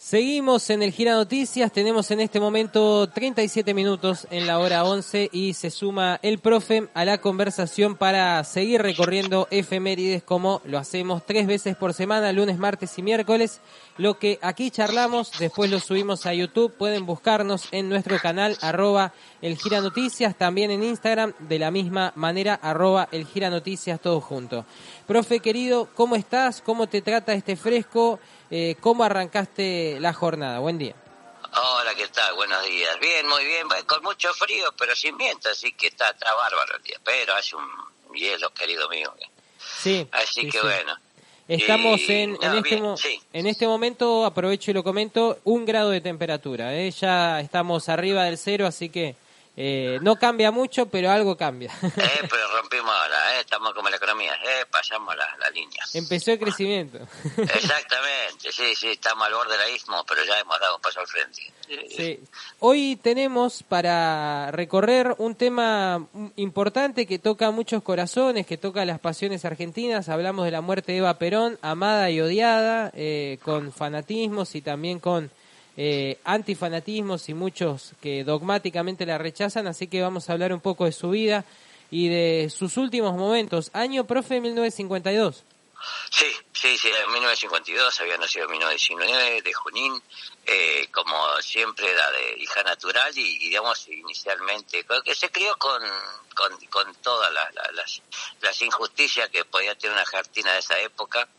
Seguimos en el Gira Noticias, tenemos en este momento 37 minutos en la hora 11 y se suma el profe a la conversación para seguir recorriendo efemérides como lo hacemos 3 veces por semana, lunes, martes y miércoles. Lo que aquí charlamos, después lo subimos a YouTube, pueden buscarnos en nuestro canal @El Gira Noticias, también en Instagram de la misma manera @El Gira Noticias, todo junto. Profe querido, ¿cómo estás? ¿Cómo te trata este fresco? ¿Cómo arrancaste la jornada? Buen día. Hola, ¿qué tal? Buenos días. Bien, muy bien, con mucho frío, pero sin viento, así que está bárbaro el día. Pero hace un hielo, querido mío. Sí. Así sí, que sí. bueno. Estamos Sí. en este momento, aprovecho y lo comento, 1 grado de temperatura. Ya estamos arriba del 0, así que no cambia mucho, pero algo cambia. Pero rompimos ahora, estamos como la economía, pasamos la línea. Empezó el crecimiento. Exactamente, sí, estamos al borde del abismo, pero ya hemos dado un paso al frente. Sí. Hoy tenemos para recorrer un tema importante que toca muchos corazones, que toca las pasiones argentinas. Hablamos de la muerte de Eva Perón, amada y odiada, con fanatismos y también con antifanatismos y muchos que dogmáticamente la rechazan. Así que vamos a hablar un poco de su vida y de sus últimos momentos. Año, profe, 1952. Sí, en 1952, había nacido en 1919, de Junín, como siempre era de hija natural y digamos inicialmente, que se crió con todas las injusticias que podía tener una argentina de esa época,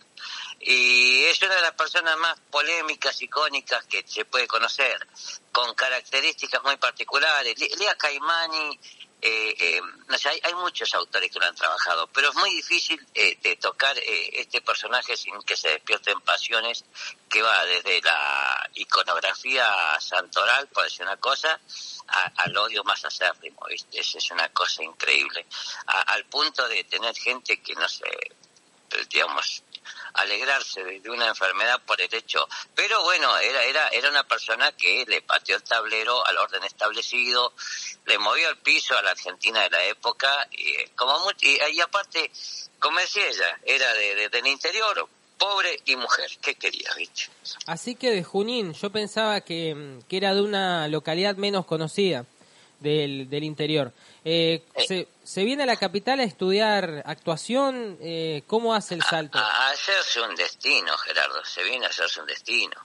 y es una de las personas más polémicas, icónicas que se puede conocer, con características muy particulares. Lea Caimani. No sé, hay muchos autores que lo han trabajado, pero es muy difícil de tocar este personaje sin que se despierten pasiones, que va desde la iconografía santoral, por decir una cosa, al odio más acérrimo, ¿viste? Es una cosa increíble, al punto de tener gente que, no sé, digamos, alegrarse de una enfermedad por el hecho, pero bueno, era una persona que le pateó el tablero al orden establecido, le movió el piso a la Argentina de la época, y aparte, como decía ella, era del interior, pobre y mujer, ¿qué quería, viste? Así que de Junín, yo pensaba que era de una localidad menos conocida del interior. ¿Se viene a la capital a estudiar actuación? ¿Cómo hace el salto? A hacerse un destino, Gerardo, se viene a hacerse un destino.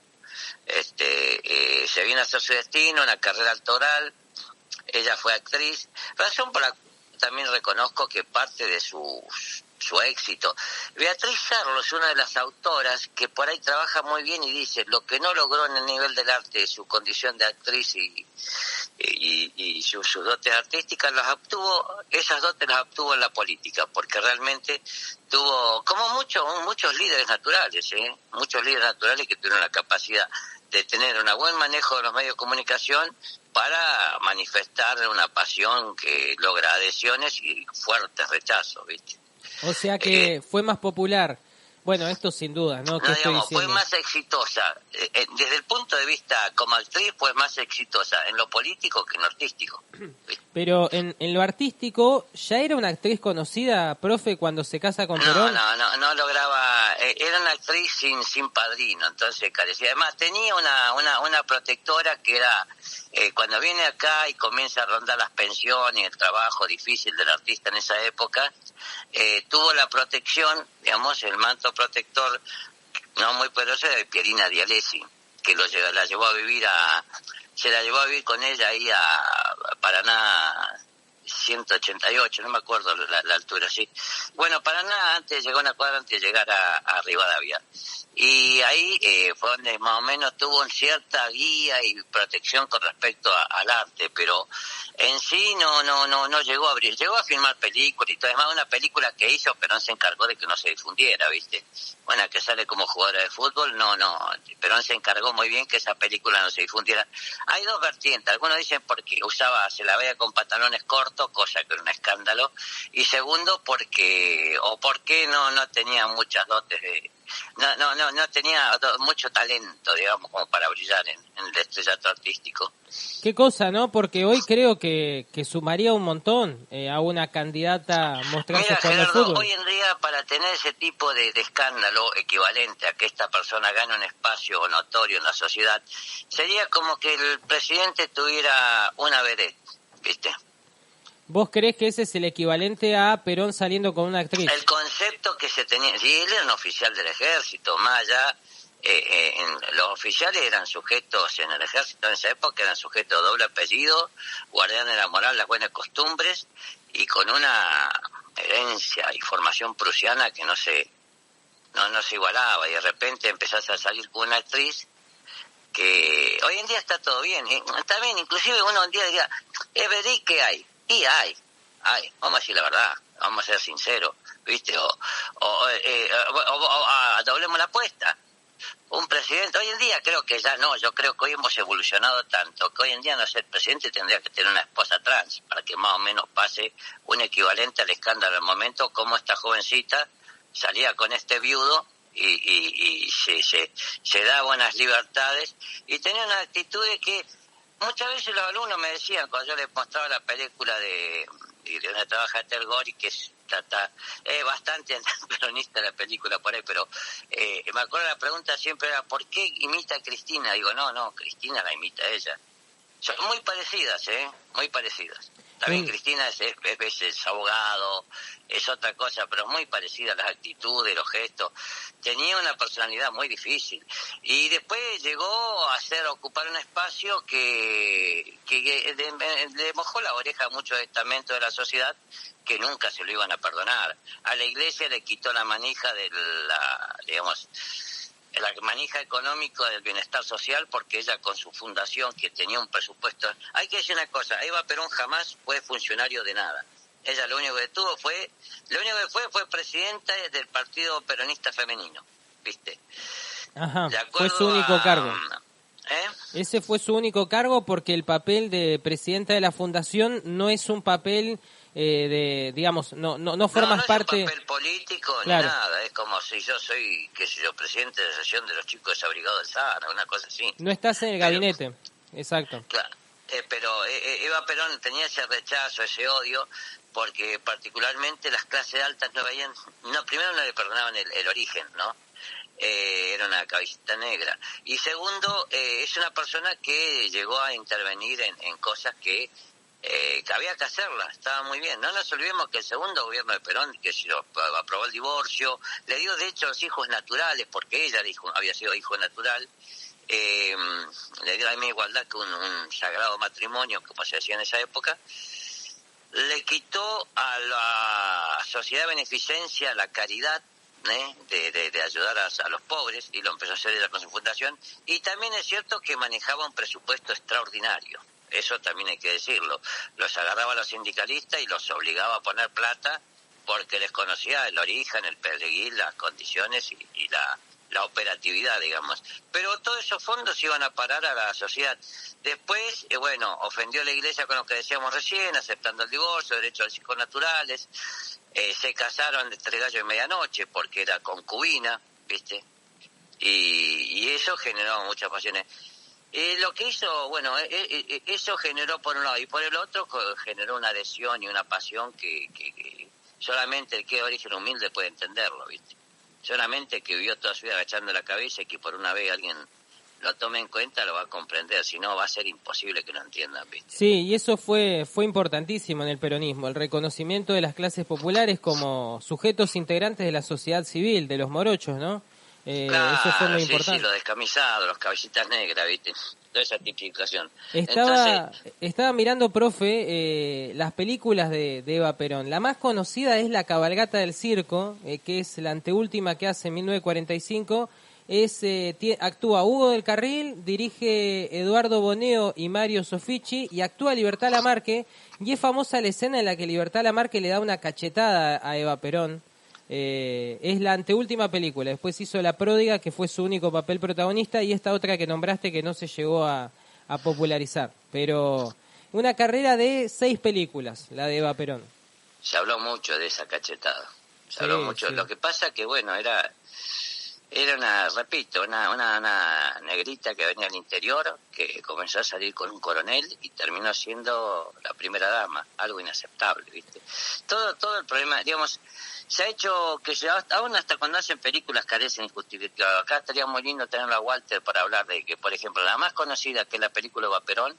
Se viene a hacer su destino, una carrera actoral. Ella fue actriz, razón por la cual también reconozco que parte de su éxito. Beatriz Sarlo es una de las autoras que por ahí trabaja muy bien y dice lo que no logró en el nivel del arte, su condición de actriz y sus dotes artísticas esas dotes las obtuvo en la política, porque realmente tuvo, como muchos líderes naturales, muchos líderes naturales que tuvieron la capacidad de tener un buen manejo de los medios de comunicación para manifestar una pasión que logra adhesiones y fuertes rechazos, ¿viste? O sea que fue más popular. Bueno, esto sin duda, ¿no? ¿Qué estoy diciendo? Fue más exitosa. Desde el punto de vista como actriz, fue más exitosa en lo político que en lo artístico. Pero en lo artístico, ¿ya era una actriz conocida, profe, cuando se casa con Perón? No lograba. Era una actriz sin padrino, entonces carecía. Además, tenía una protectora que era, cuando viene acá y comienza a rondar las pensiones y el trabajo difícil del artista en esa época, tuvo la protección, digamos, el manto protector no muy poderoso de Pierina Dialesi, que se la llevó a vivir con ella ahí a Paraná 188, no me acuerdo la altura, sí. Bueno, Paraná llegó una cuadra antes de llegar a Rivadavia. Y ahí fue donde más o menos tuvo cierta guía y protección con respecto al arte, pero en sí no llegó a abrir. Llegó a filmar películas y todo. Además, una película que hizo, Perón se encargó de que no se difundiera, ¿viste? Bueno, que sale como jugadora de fútbol, Perón se encargó muy bien que esa película no se difundiera. Hay dos vertientes. Algunos dicen porque se la veía con pantalones cortos, cosa que era un escándalo. Y segundo, porque no tenía muchas dotes no tenía mucho talento, digamos, como para brillar en el estrellato artístico. Qué cosa, ¿no? Porque hoy creo que sumaría un montón a una candidata mostrarse Mira, jugando al Gerardo, fútbol. hoy en día para tener ese tipo de escándalo equivalente a que esta persona gane un espacio notorio en la sociedad, sería como que el presidente tuviera una vedette, ¿viste? ¿Vos creés que ese es el equivalente a Perón saliendo con una actriz? El concepto que se tenía, sí, él era un oficial del ejército, más allá, los oficiales eran sujetos en el ejército en esa época, eran sujetos de doble apellido, guardianes de la moral, las buenas costumbres, y con una herencia y formación prusiana que no se igualaba, y de repente empezás a salir con una actriz que hoy en día está todo bien, está bien, inclusive uno un día diría, es verdad que hay, y hay, vamos a decir la verdad, vamos a ser sinceros, ¿viste? Doblemos la apuesta. Un presidente, hoy en día creo que ya no, yo creo que hoy hemos evolucionado tanto, que hoy en día no ser presidente tendría que tener una esposa trans, para que más o menos pase un equivalente al escándalo del momento, como esta jovencita salía con este viudo y se da buenas libertades, y tenía una actitud de que muchas veces los alumnos me decían, cuando yo les mostraba la película de donde trabaja Ethel Gori, que es bastante peronista la película por ahí, pero me acuerdo la pregunta siempre era, ¿por qué imita a Cristina? Digo, no, Cristina la imita a ella. Son muy parecidas, muy parecidas. También Cristina es abogado, es otra cosa, pero es muy parecida a las actitudes, los gestos. Tenía una personalidad muy difícil. Y después llegó a ocupar un espacio que le mojó la oreja a muchos estamentos de la sociedad que nunca se lo iban a perdonar. A la iglesia le quitó la manija de la manija económico del bienestar social, porque ella con su fundación, que tenía un presupuesto... Hay que decir una cosa, Eva Perón jamás fue funcionario de nada. Ella lo único que fue presidenta del Partido Peronista Femenino, ¿viste? Ajá, fue su único cargo. ¿Eh? Ese fue su único cargo, porque el papel de presidenta de la fundación no es un papel digamos, no formas parte... No es un papel político, claro, ni nada, es como si yo soy, presidente de la asociación de los chicos desabrigados del Sahara, una cosa así. No estás en el gabinete, exacto. Claro, pero Eva Perón tenía ese rechazo, ese odio, porque particularmente las clases altas no veían, primero no le perdonaban el origen, ¿no? Era una cabecita negra, y segundo, es una persona que llegó a intervenir en cosas que había que hacerlas, estaba muy bien. No nos olvidemos que el segundo gobierno de Perón, que aprobó el divorcio, le dio de hecho los hijos naturales, porque ella había sido hijo natural, le dio la misma igualdad que un sagrado matrimonio, como se decía en esa época. Le quitó a la sociedad de beneficencia la caridad, de ayudar a los pobres, y lo empezó a hacer ella con su fundación. Y también es cierto que manejaba un presupuesto extraordinario, eso también hay que decirlo. Los agarraba a los sindicalistas y los obligaba a poner plata, porque les conocía el origen, el peregrino, las condiciones y la operatividad, digamos. Pero todos esos fondos iban a parar a la sociedad. Después, ofendió a la iglesia con lo que decíamos recién, aceptando el divorcio, derecho a los hijos naturales. Se casaron entre gallo y medianoche, porque era concubina, ¿viste? Y eso generó muchas pasiones. Lo que hizo, eso generó por un lado, y por el otro generó una adhesión y una pasión que solamente el que es de origen humilde puede entenderlo, ¿viste? Solamente el que vivió toda su vida agachando la cabeza y que por una vez alguien lo tome en cuenta lo va a comprender, si no va a ser imposible que lo entiendan, ¿viste? Sí, y eso fue importantísimo en el peronismo, el reconocimiento de las clases populares como sujetos integrantes de la sociedad civil, de los morochos, ¿no? Claro, eso fue muy sí, importante. Sí, los descamisados, los cabecitas negras, ¿viste? Toda esa tipificación. Estaba mirando, profe, las películas de Eva Perón. La más conocida es La cabalgata del circo, que es la anteúltima que hace en 1945. Actúa Hugo del Carril, dirige Eduardo Boneo y Mario Soffici, y actúa Libertad Lamarque, y es famosa la escena en la que Libertad Lamarque le da una cachetada a Eva Perón. Es la anteúltima película. Después hizo La pródiga, que fue su único papel protagonista, y esta otra que nombraste que no se llegó a popularizar. Pero una carrera de 6 películas, la de Eva Perón. Se habló mucho de esa cachetada. Se habló mucho. Sí. Lo que pasa que, Era una negrita que venía del interior, que comenzó a salir con un coronel y terminó siendo la primera dama, algo inaceptable, ¿viste? Todo el problema, digamos, se ha hecho que aún hasta cuando hacen películas carecen injustificadas. Acá estaría muy lindo tenerlo a Walter para hablar de que, por ejemplo, la más conocida, que es la película de Vaperón,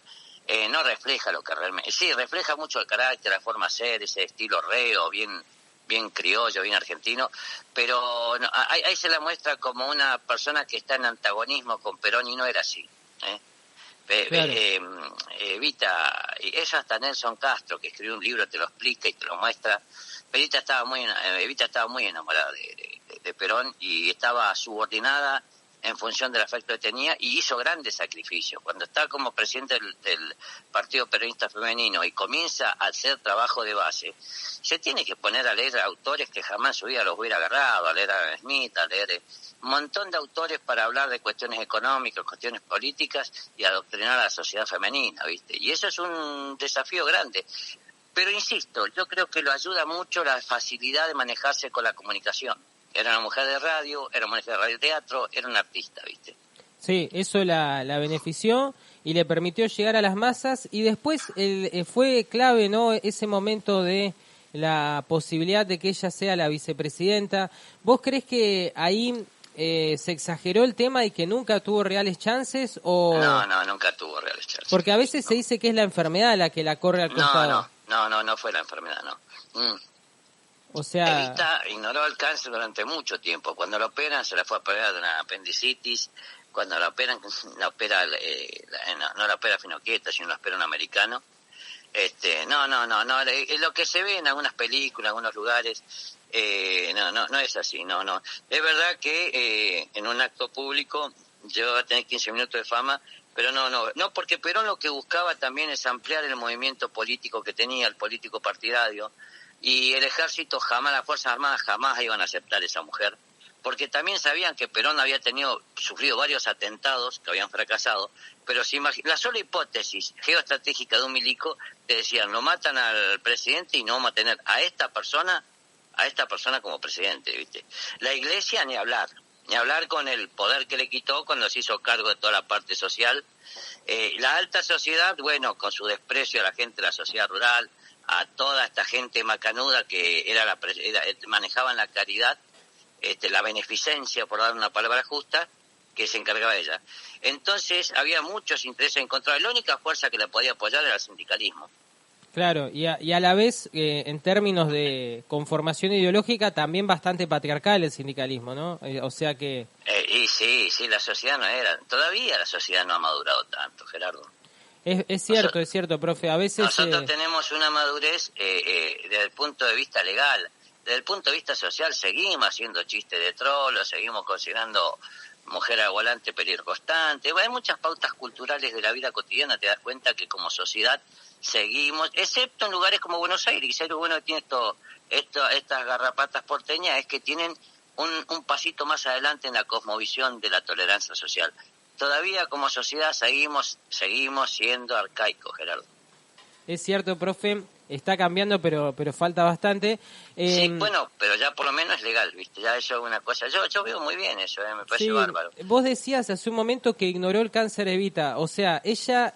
no refleja lo que realmente... Sí, refleja mucho el carácter, la forma de ser, ese estilo reo, bien criollo, bien argentino, pero no, ahí se la muestra como una persona que está en antagonismo con Perón y no era así. Claro. Evita, y eso hasta Nelson Castro, que escribió un libro, te lo explica y te lo muestra. Evita estaba muy enamorada de Perón y estaba subordinada en función del afecto que tenía, y hizo grandes sacrificios. Cuando está como presidente del Partido Peronista Femenino y comienza a hacer trabajo de base, se tiene que poner a leer autores que jamás en su vida los hubiera agarrado, a leer a Adam Smith, a leer un montón de autores para hablar de cuestiones económicas, cuestiones políticas y adoctrinar a la sociedad femenina, ¿viste? Y eso es un desafío grande. Pero insisto, yo creo que lo ayuda mucho la facilidad de manejarse con la comunicación. Era una mujer de radio, era una mujer de radioteatro, era una artista, ¿viste? Sí, eso la benefició y le permitió llegar a las masas, y después fue clave, ¿no?, ese momento de la posibilidad de que ella sea la vicepresidenta. ¿Vos crees que ahí se exageró el tema y que nunca tuvo reales chances? O... No, nunca tuvo reales chances. Porque a veces se dice que es la enfermedad la que la corre al costado. No fue la enfermedad, no. O sea... Evita ignoró el cáncer durante mucho tiempo. Cuando lo operan, se la fue a operar de una apendicitis. Cuando la operan, no la opera Finoquieta, sino la opera un americano. Lo que se ve en algunas películas, en algunos lugares, no es así, no. Es verdad que en un acto público yo tenía 15 minutos de fama, pero no, porque Perón lo que buscaba también es ampliar el movimiento político que tenía, el político partidario, y el ejército jamás, las Fuerzas Armadas jamás iban a aceptar esa mujer, porque también sabían que Perón había sufrido varios atentados que habían fracasado, pero la sola hipótesis geoestratégica de un milico, te decían, lo matan al presidente y no vamos a tener a esta persona como presidente, ¿viste? La Iglesia ni hablar con el poder que le quitó cuando se hizo cargo de toda la parte social. La alta sociedad, bueno, con su desprecio a la gente de la sociedad rural, a toda esta gente macanuda que manejaban la caridad, la beneficencia, por dar una palabra justa, que se encargaba de ella. Entonces había muchos intereses encontrados. La única fuerza que la podía apoyar era el sindicalismo. Claro, y a la vez, en términos de conformación ideológica, también bastante patriarcal el sindicalismo, ¿no? O sea que... Y sí, la sociedad no era... Todavía la sociedad no ha madurado tanto, Gerardo. Es cierto, profe, a veces... Nosotros tenemos una madurez desde el punto de vista legal. Desde el punto de vista social seguimos haciendo chistes de trolo, seguimos considerando mujer al volante peligro constante. Hay muchas pautas culturales de la vida cotidiana, te das cuenta que como sociedad seguimos, excepto en lugares como Buenos Aires. Y lo bueno que tiene estas garrapatas porteñas es que tienen un pasito más adelante en la cosmovisión de la tolerancia social. Todavía como sociedad seguimos siendo arcaicos, Gerardo. Es cierto, profe, está cambiando, pero falta bastante. Sí, bueno, pero ya por lo menos es legal, ¿viste? Ya eso es una cosa. Yo veo muy bien eso, me parece bárbaro. Vos decías hace un momento que ignoró el cáncer Evita. O sea, ella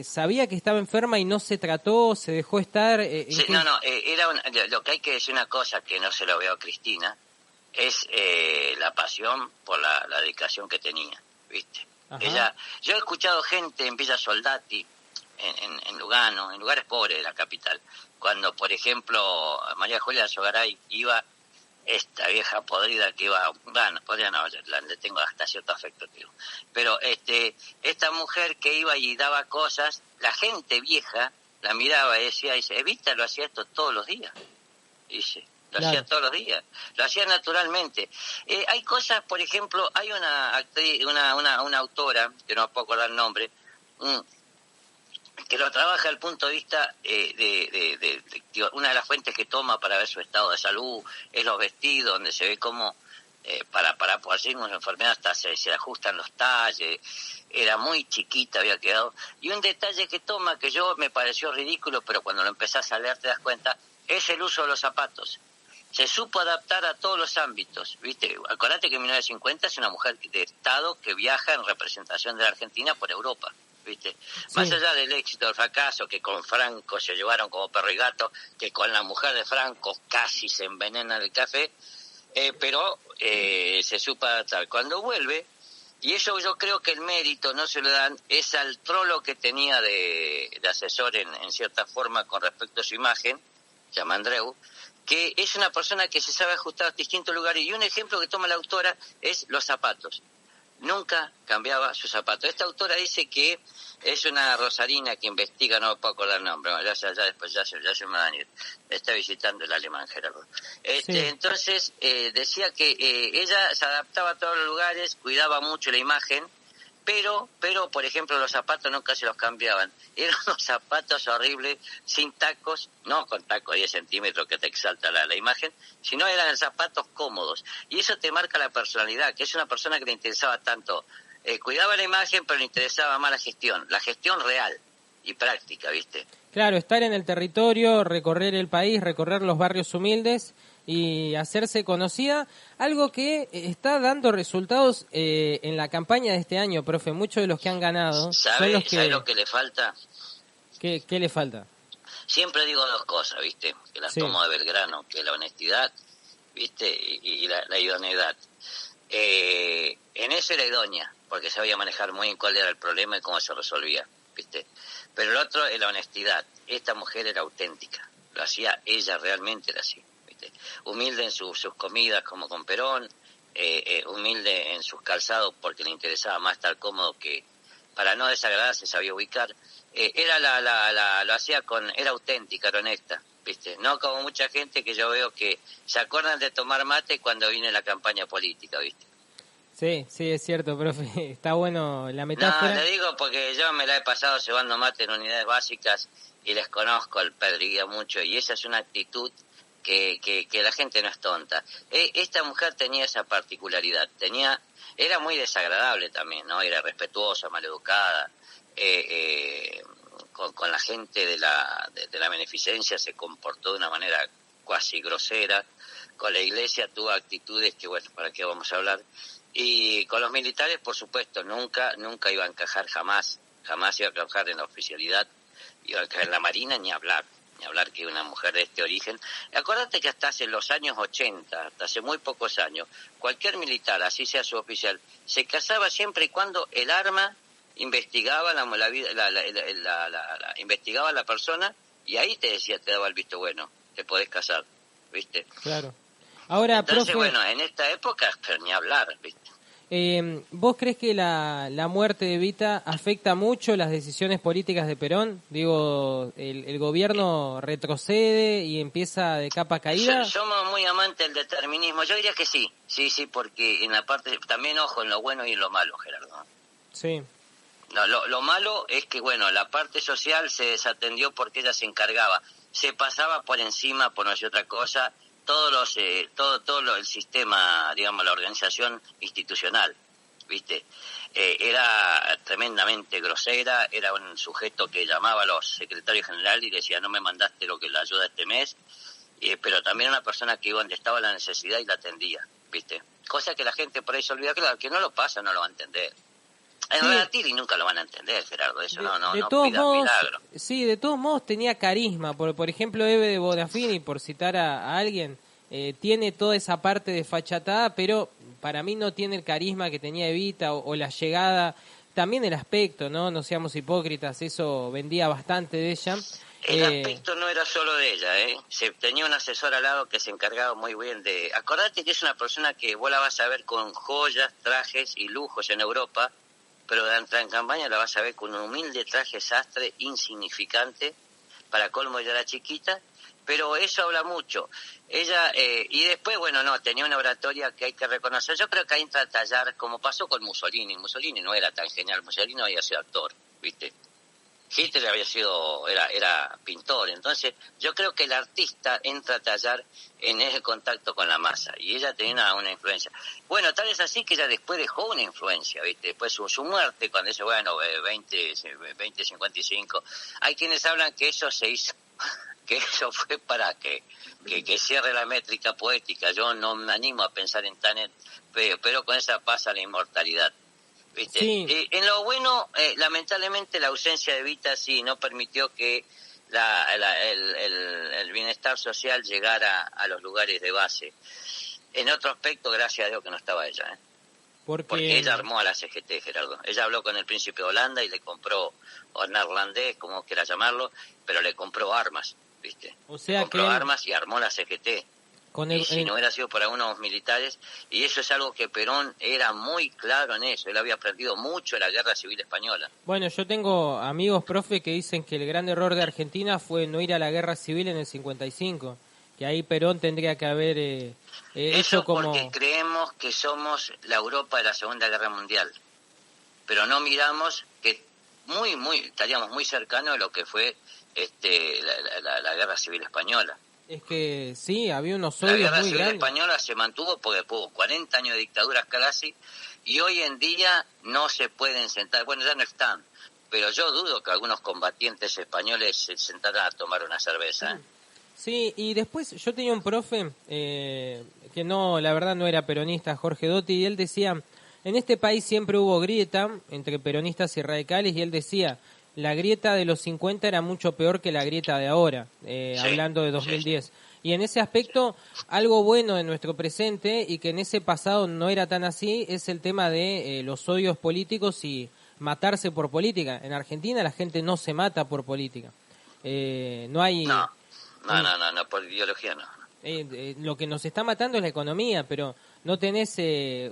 sabía que estaba enferma y no se trató, se dejó estar. Sí, lo que hay que decir una cosa que no se lo veo a Cristina, es la pasión por la dedicación que tenía, ¿viste? Yo he escuchado gente en Villa Soldati, en Lugano, en lugares pobres de la capital, cuando, por ejemplo, María Julia Sogaray iba, esta vieja podrida que iba, bueno, podría no, le tengo hasta cierto afecto, tío, pero esta mujer que iba y daba cosas, la gente vieja la miraba y decía, Evita lo hacía esto todos los días, dice. Lo hacía todos los días, lo hacía naturalmente. Hay cosas, por ejemplo, hay una actriz, una autora, que no puedo acordar el nombre, que lo trabaja desde el punto de vista de una de las fuentes que toma para ver su estado de salud es los vestidos, donde se ve cómo para poder seguir una enfermedad hasta se ajustan los talles. Era muy chiquita, había quedado. Y un detalle que toma que yo me pareció ridículo, pero cuando lo empezás a leer te das cuenta, es el uso de los zapatos. se supo adaptar a todos los ámbitos, ¿viste? Acordate que en 1950 es una mujer de Estado que viaja en representación de la Argentina por Europa, ¿viste? Sí. Más allá del éxito, del fracaso, que con Franco se llevaron como perro y gato, que con la mujer de Franco casi se envenenan el café, pero se supo adaptar. Cuando vuelve, y eso yo creo que el mérito no se lo dan, es al trolo que tenía de asesor en cierta forma con respecto a su imagen, se llama Andreu, que es una persona que se sabe ajustar a distintos lugares, y un ejemplo que toma la autora es los zapatos. Nunca cambiaba sus zapatos. Esta autora dice que es una rosarina que investiga, no puedo acordar el nombre, ya después ya se me van a ir. Está visitando el alemán, Gerardo. Sí. Entonces, decía que ella se adaptaba a todos los lugares, cuidaba mucho la imagen, pero por ejemplo los zapatos nunca se los cambiaban, eran unos zapatos horribles, sin tacos, no con tacos de 10 centímetros que te exalta la imagen, sino eran zapatos cómodos, y eso te marca la personalidad, que es una persona que le interesaba tanto, cuidaba la imagen, pero le interesaba más la gestión real y práctica, ¿viste? Claro, estar en el territorio, recorrer el país, recorrer los barrios humildes y hacerse conocida, algo que está dando resultados en la campaña de este año, profe. Muchos de los que han ganado son los que... ¿Sabe lo que le falta? ¿Qué le falta? Siempre digo dos cosas, ¿viste? Que las tomo de Belgrano, que la honestidad, ¿viste? Y la idoneidad. En eso era idónea, porque sabía manejar muy bien cuál era el problema y cómo se resolvía, ¿viste? Pero el otro es la honestidad. Esta mujer era auténtica, lo hacía ella, realmente era así. Humilde en sus comidas como con Perón, humilde en sus calzados porque le interesaba más estar cómodo, que para no desagradarse sabía ubicar, lo hacía era auténtica, era honesta, ¿viste? No como mucha gente que yo veo que se acuerdan de tomar mate cuando viene la campaña política, ¿viste? Sí, es cierto, profe, está bueno la metáfora. No, le digo porque yo me la he pasado cebando mate en unidades básicas y les conozco al Pedriguía mucho, y esa es una actitud que la gente no es tonta. Esta mujer tenía esa particularidad, era muy desagradable también, ¿no? Era respetuosa, maleducada, con la gente de la beneficencia se comportó de una manera cuasi grosera, con la iglesia tuvo actitudes que, bueno, ¿para qué vamos a hablar? Y con los militares, por supuesto, nunca iba a encajar, jamás iba a encajar en la oficialidad, iba a encajar en la marina, ni hablar que una mujer de este origen. Acuérdate que hasta hace los años 80, hasta hace muy pocos años, cualquier militar, así sea su oficial, se casaba siempre y cuando el arma investigaba investigaba a la persona, y ahí te daba el visto bueno, te podés casar, ¿viste? Claro. Ahora, entonces, profe, bueno, en esta época, pero ni hablar, ¿viste? ¿Vos crees que la muerte de Evita afecta mucho las decisiones políticas de Perón? Digo, el gobierno retrocede y empieza de capa caída. Somos muy amantes del determinismo. Yo diría que sí, porque en la parte, también ojo en lo bueno y en lo malo, Gerardo. Sí. No, lo malo es que, bueno, la parte social se desatendió porque ella se encargaba, se pasaba por encima, por no decir otra cosa, todo el sistema, digamos, la organización institucional, ¿viste? Era tremendamente grosera, era un sujeto que llamaba a los secretarios generales y decía, no me mandaste lo que la ayuda este mes, pero también una persona que iba donde estaba la necesidad y la atendía, ¿viste? Cosa que la gente por ahí se olvida, claro, que no lo pasa, no lo va a entender. En realidad y nunca lo van a entender, Gerardo, eso no pida milagro. Sí, de todos modos tenía carisma, por ejemplo, Eve de Bonafini, por citar a alguien, tiene toda esa parte de fachatada, pero para mí no tiene el carisma que tenía Evita o la llegada, también el aspecto, no seamos hipócritas, eso vendía bastante de ella. El aspecto no era solo de ella, tenía un asesor al lado que se encargaba muy bien de... Acordate que es una persona que vos la vas a ver con joyas, trajes y lujos en Europa, pero en campaña la vas a ver con un humilde traje sastre insignificante, para colmo ella era chiquita, pero eso habla mucho. Ella, y después, bueno, tenía una oratoria que hay que reconocer. Yo creo que ahí entra a tallar, como pasó con Mussolini. Mussolini no era tan genial, Mussolini había sido actor, ¿viste? Hitler había sido, era pintor, entonces yo creo que el artista entra a tallar en ese contacto con la masa, y ella tenía una influencia. Bueno, tal es así que ella después dejó una influencia, ¿viste? Después su muerte, cuando dice, 2055, hay quienes hablan que eso se hizo, que eso fue para que cierre la métrica poética. Yo no me animo a pensar en tan pero con esa pasa la inmortalidad, ¿viste? Sí. En lo bueno, lamentablemente la ausencia de Evita sí no permitió que el bienestar social llegara a los lugares de base. En otro aspecto, gracias a Dios que no estaba ella, ¿eh? Porque ella armó a la CGT, Gerardo. Ella habló con el príncipe de Holanda y le compró, o neerlandés, como quiera llamarlo, pero le compró armas, ¿viste? O sea, le compró armas y armó la CGT. Y si no hubiera sido por algunos militares, y eso es algo que Perón era muy claro en eso, él había aprendido mucho en la Guerra Civil Española. Bueno, yo tengo amigos, profe, que dicen que el gran error de Argentina fue no ir a la Guerra Civil en el 55, que ahí Perón tendría que haber eso como... porque creemos que somos la Europa de la Segunda Guerra Mundial, pero no miramos que estaríamos muy cercanos a lo que fue la Guerra Civil Española. Es que sí, había unos odios muy grandes. La Guerra Civil Española se mantuvo porque hubo 40 años de dictaduras casi, y hoy en día no se pueden sentar, bueno, ya no están, pero yo dudo que algunos combatientes españoles se sentaran a tomar una cerveza. Sí, y después yo tenía un profe que no, la verdad no era peronista, Jorge Dotti, y él decía, en este país siempre hubo grieta entre peronistas y radicales, y él decía, la grieta de los 50 era mucho peor que la grieta de ahora, hablando de 2010. Sí. Y en ese aspecto, algo bueno de nuestro presente, y que en ese pasado no era tan así, es el tema de los odios políticos y matarse por política. En Argentina la gente no se mata por política. No hay... No, por ideología no. Lo que nos está matando es la economía, pero no tenés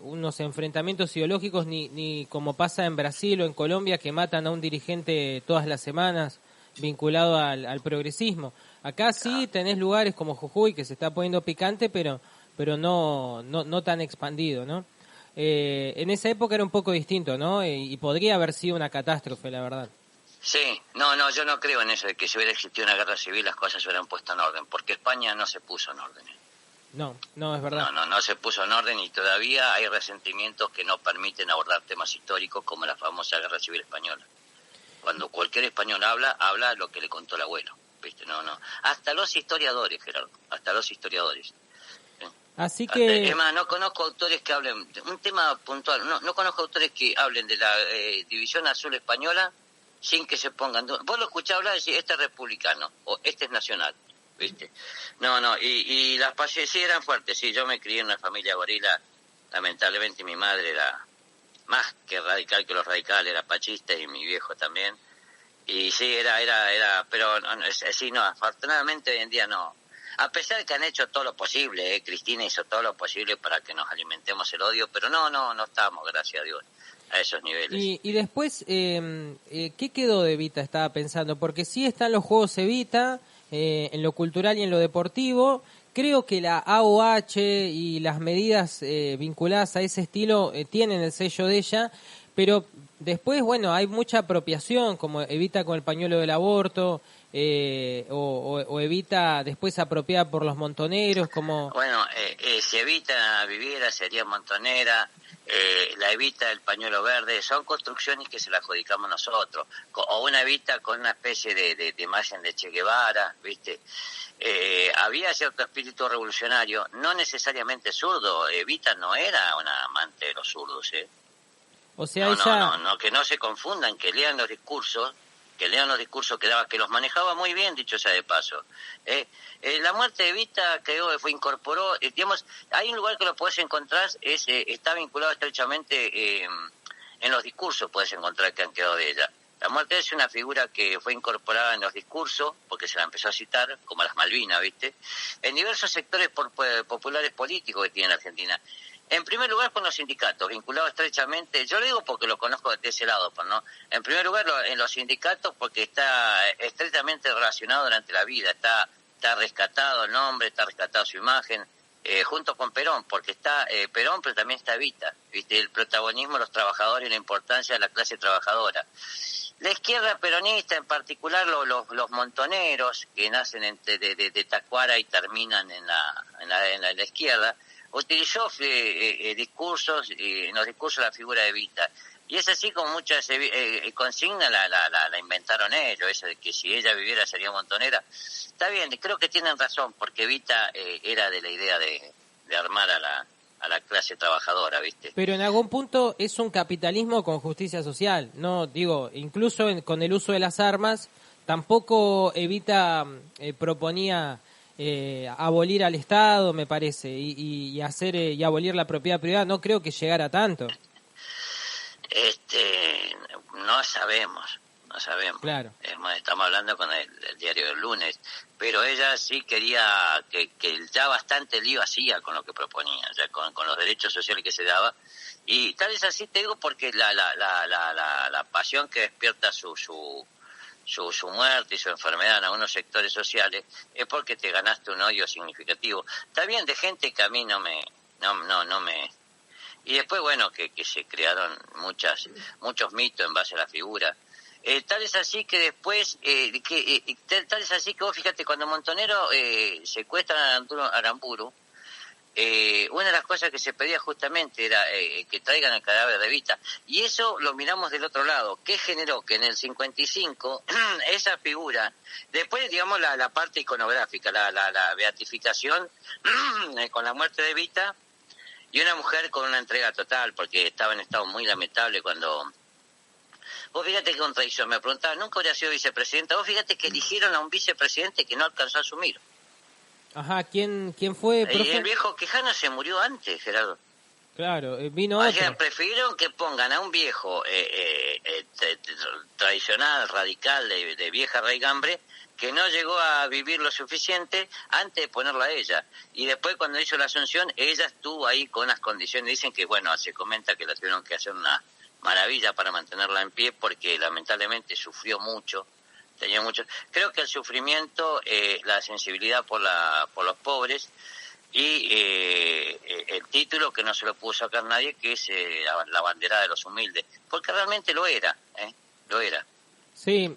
unos enfrentamientos ideológicos ni como pasa en Brasil o en Colombia, que matan a un dirigente todas las semanas vinculado al progresismo. Acá sí tenés lugares como Jujuy, que se está poniendo picante, pero no tan expandido, ¿no? En esa época era un poco distinto, ¿no? Y podría haber sido una catástrofe, la verdad. Sí, yo no creo en eso de que si hubiera existido una guerra civil las cosas se hubieran puesto en orden, porque España no se puso en orden. No, es verdad. No se puso en orden, y todavía hay resentimientos que no permiten abordar temas históricos como la famosa Guerra Civil Española. Cuando cualquier español habla lo que le contó el abuelo, ¿viste? No. Hasta los historiadores, Gerardo, hasta los historiadores. Así que... Es más, no conozco autores que hablen de un tema puntual, no conozco autores que hablen de la División Azul Española sin que se pongan... Vos lo escuchás hablar y decís, este es republicano, o este es nacional, ¿viste? Y las pasiones sí eran fuertes, sí, yo me crié en una familia gorila, lamentablemente mi madre era más que radical que los radicales, era pachista, y mi viejo también, y sí, pero afortunadamente hoy en día no. A pesar de que han hecho todo lo posible, Cristina hizo todo lo posible para que nos alimentemos el odio, pero no estamos, gracias a Dios, a esos niveles. Y después, ¿qué quedó de Evita? Estaba pensando, porque sí están los Juegos Evita, en lo cultural y en lo deportivo. Creo que la AOH y las medidas vinculadas a ese estilo tienen el sello de ella, pero después, bueno, hay mucha apropiación, como Evita con el pañuelo del aborto, o Evita después apropiada por los montoneros, como... Bueno, si Evita viviera sería montonera, la Evita del pañuelo verde, son construcciones que se las adjudicamos nosotros, o una Evita con una especie de imagen de Che Guevara, ¿viste? Había cierto espíritu revolucionario, no necesariamente zurdo. Evita no era una amante de los zurdos, O sea, ella... no, que no se confundan, que lean los discursos que daba, que los manejaba muy bien, dicho sea de paso. La muerte de Evita incorporó, digamos, hay un lugar que lo puedes encontrar, está vinculado estrechamente en los discursos, puedes encontrar que han quedado de ella. La muerte es una figura que fue incorporada en los discursos, porque se la empezó a citar, como las Malvinas, ¿viste? En diversos sectores populares políticos que tiene la Argentina. En primer lugar, con los sindicatos, vinculados estrechamente, yo lo digo porque lo conozco de ese lado, ¿no? En primer lugar, en los sindicatos, porque está estrechamente relacionado durante la vida, está rescatado el nombre, está rescatado su imagen, junto con Perón, porque está Perón, pero también está Evita, ¿viste? El protagonismo de los trabajadores y la importancia de la clase trabajadora. La izquierda peronista, en particular los montoneros, que nacen de Tacuara y terminan en la izquierda, utilizó en los discursos la figura de Evita. Y es así como muchas consignas la inventaron ellos, eso de que si ella viviera sería montonera. Está bien, creo que tienen razón, porque Evita era de la idea de armar a la clase trabajadora, ¿viste? Pero en algún punto es un capitalismo con justicia social, no digo, incluso con el uso de las armas, tampoco Evita proponía abolir al Estado, me parece, y hacer y abolir la propiedad privada. No creo que llegara a tanto. No sabemos. Claro. Estamos hablando con el diario del lunes, pero ella sí quería que ya bastante lío hacía con lo que proponía, ya con los derechos sociales que se daba, y tal vez así te digo porque la pasión que despierta su muerte y su enfermedad en algunos sectores sociales es porque te ganaste un odio significativo. Está bien, de gente que a mí no me y después bueno que se crearon muchos mitos en base a la figura. Tal es así que después, tal es así que vos fíjate, cuando Montonero secuestran a Aramburu, una de las cosas que se pedía justamente era que traigan el cadáver de Evita, y eso lo miramos del otro lado. ¿Qué generó? Que en el 55 esa figura, después digamos la parte iconográfica, la beatificación con la muerte de Evita, y una mujer con una entrega total, porque estaba en estado muy lamentable cuando... Vos fíjate qué contradicción, me preguntaba, nunca habría sido vicepresidenta. Vos fíjate que eligieron a un vicepresidente que no alcanzó a asumir. Ajá, ¿quién fue, profe? El viejo Quijano se murió antes, Gerardo. Claro, vino otro. O sea, prefirieron que pongan a un viejo tradicional, radical, de vieja raigambre, que no llegó a vivir lo suficiente antes de ponerla a ella. Y después cuando hizo la asunción, ella estuvo ahí con unas condiciones. Dicen que, bueno, se comenta que la tuvieron que hacer una maravilla para mantenerla en pie, porque lamentablemente sufrió mucho, tenía mucho. Creo que el sufrimiento, la sensibilidad por los pobres y el título que no se lo pudo sacar nadie, que es la bandera de los humildes, porque realmente lo era. Sí,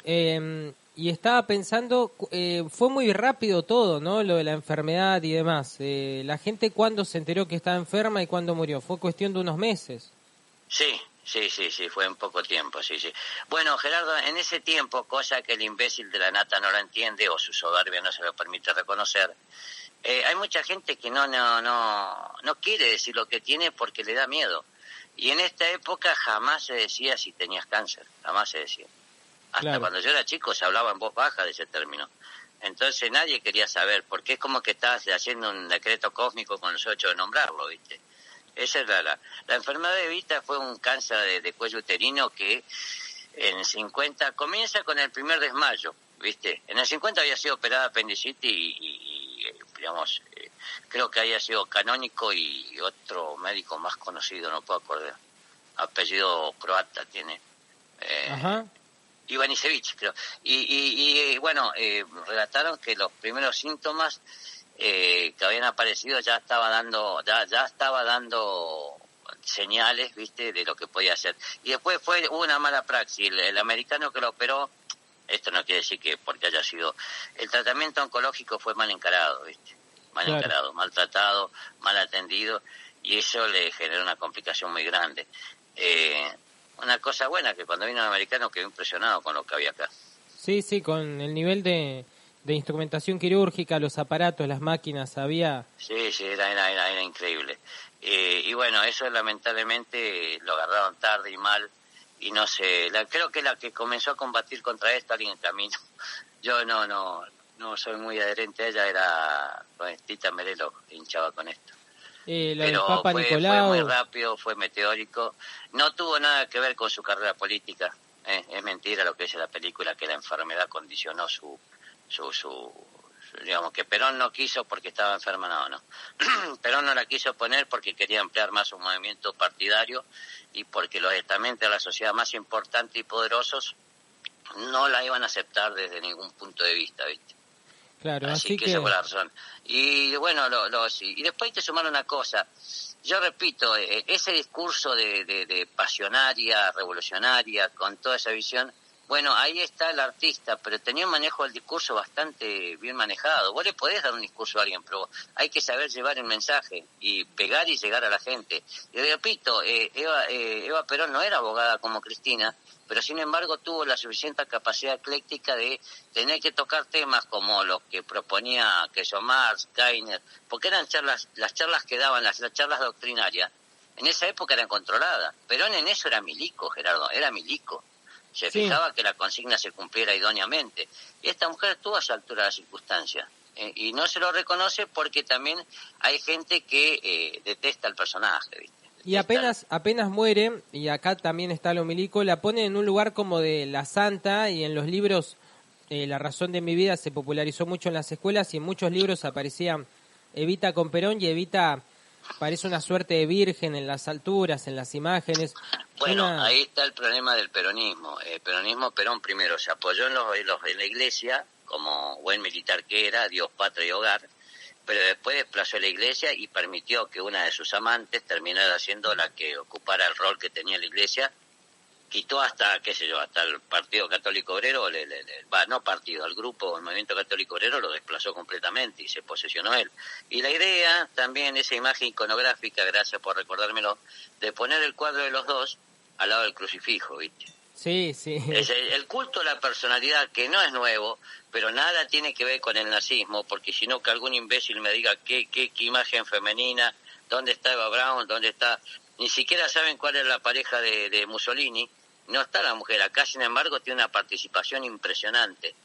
y estaba pensando, fue muy rápido todo, ¿no? Lo de la enfermedad y demás. La gente, ¿cuándo se enteró que estaba enferma y cuándo murió? Fue cuestión de unos meses. Sí, fue en poco tiempo, sí. Bueno, Gerardo, en ese tiempo, cosa que el imbécil de la nata no lo entiende o su soberbia no se lo permite reconocer, hay mucha gente que no quiere decir lo que tiene porque le da miedo. Y en esta época jamás se decía si tenías cáncer, jamás se decía. Hasta cuando yo era chico se hablaba en voz baja de ese término. Entonces nadie quería saber, porque es como que estás haciendo un decreto cósmico con los ocho de nombrarlo, ¿viste? Esa es la enfermedad de Evita. Fue un cáncer de cuello uterino que en 50 comienza con el primer desmayo, ¿viste? En el 50 había sido operada apendicitis y digamos, creo que había sido Canónico y otro médico más conocido, no puedo acordar, apellido croata tiene, Ivanisevic, creo. Y bueno, relataron que los primeros síntomas que habían aparecido ya estaba dando señales, ¿viste?, de lo que podía hacer. Y después hubo una mala praxis. El americano que lo operó, esto no quiere decir que porque haya sido... El tratamiento oncológico fue mal encarado, ¿viste? Encarado, mal tratado, mal atendido, y eso le generó una complicación muy grande. Una cosa buena, que cuando vino el americano quedó impresionado con lo que había acá. Sí, con el nivel de instrumentación quirúrgica, los aparatos, las máquinas, había... Sí, era increíble. Y bueno, eso lamentablemente lo agarraron tarde y mal, y no sé, creo que la que comenzó a combatir contra esto, alguien en camino, yo no soy muy adherente a ella, era Tita Merelo, que hinchaba con esto. Pero Papa fue muy rápido, fue meteórico, no tuvo nada que ver con su carrera política. Es mentira lo que dice la película, que la enfermedad condicionó su digamos, que Perón no quiso porque estaba enferma, no. Perón no la quiso poner porque quería ampliar más su movimiento partidario y porque los estamentos de la sociedad más importantes y poderosos no la iban a aceptar desde ningún punto de vista, ¿viste? Claro, así que esa fue la razón. Y bueno, y después hay que sumar una cosa. Yo repito, ese discurso de pasionaria, revolucionaria, con toda esa visión, Bueno, ahí está el artista, pero tenía un manejo del discurso bastante bien manejado. Vos le podés dar un discurso a alguien, pero hay que saber llevar el mensaje y pegar y llegar a la gente. Y repito, Eva Perón no era abogada como Cristina, pero sin embargo tuvo la suficiente capacidad ecléctica de tener que tocar temas como los que proponía Queso Marx, Steiner, porque eran las charlas que daban, las charlas doctrinarias, en esa época eran controladas. Perón en eso era milico, Gerardo, era milico. Se fijaba que la consigna se cumpliera idóneamente. Y esta mujer estuvo a su altura de la circunstancia. Y no se lo reconoce porque también hay gente que detesta al personaje, ¿viste? Y apenas muere, y acá también está lo milico, la pone en un lugar como de la santa, y en los libros La razón de mi vida se popularizó mucho en las escuelas, y en muchos libros aparecía Evita con Perón, y Evita parece una suerte de virgen en las alturas, en las imágenes. Bueno, ahí está el problema del peronismo. El peronismo, Perón primero se apoyó en la iglesia, como buen militar que era, Dios, patria y hogar, pero después desplazó a la iglesia y permitió que una de sus amantes terminara siendo la que ocupara el rol que tenía la iglesia. Quitó hasta, qué sé yo, hasta el Partido Católico Obrero, el grupo, el Movimiento Católico Obrero lo desplazó completamente y se posesionó él. Y la idea, también esa imagen iconográfica, gracias por recordármelo, de poner el cuadro de los dos al lado del crucifijo, ¿viste? Sí, sí. Es el culto a la personalidad, que no es nuevo, pero nada tiene que ver con el nazismo, porque si no que algún imbécil me diga qué imagen femenina, dónde está Eva Braun, dónde está... Ni siquiera saben cuál es la pareja de Mussolini. No está la mujer acá, sin embargo, tiene una participación impresionante,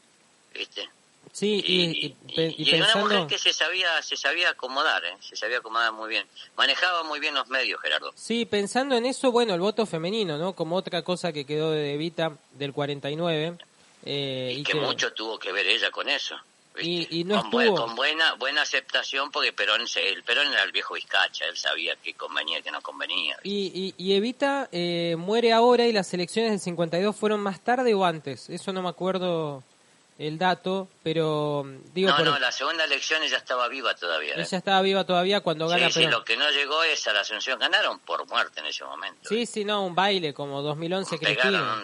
¿viste? Sí, y pensando... una mujer que se sabía acomodar, se sabía acomodar muy bien. Manejaba muy bien los medios, Gerardo. Sí, pensando en eso, bueno, el voto femenino, ¿no? Como otra cosa que quedó de Evita del 49. Y que mucho tuvo que ver ella con eso. Y no estuvo... Con buena aceptación, porque Perón era el viejo Vizcacha, él sabía qué convenía y qué no convenía. Y Evita muere ahora, y las elecciones del 52 fueron más tarde o antes, eso no me acuerdo el dato, pero digo... la segunda elección ella estaba viva todavía. Ella estaba viva todavía cuando gana Perón. Sí, lo que no llegó es a la Asunción, ganaron por muerte en ese momento. Sí, no, un baile como 2011 Cristina.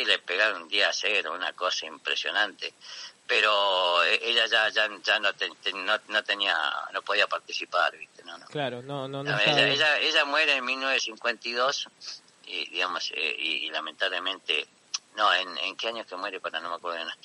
Le pegaron un día a cero, una cosa impresionante. Pero ella ya no tenía, no podía participar, ¿viste? No. Claro, no ella muere en 1952 y digamos y lamentablemente ¿en qué año que muere? No me acuerdo de nada.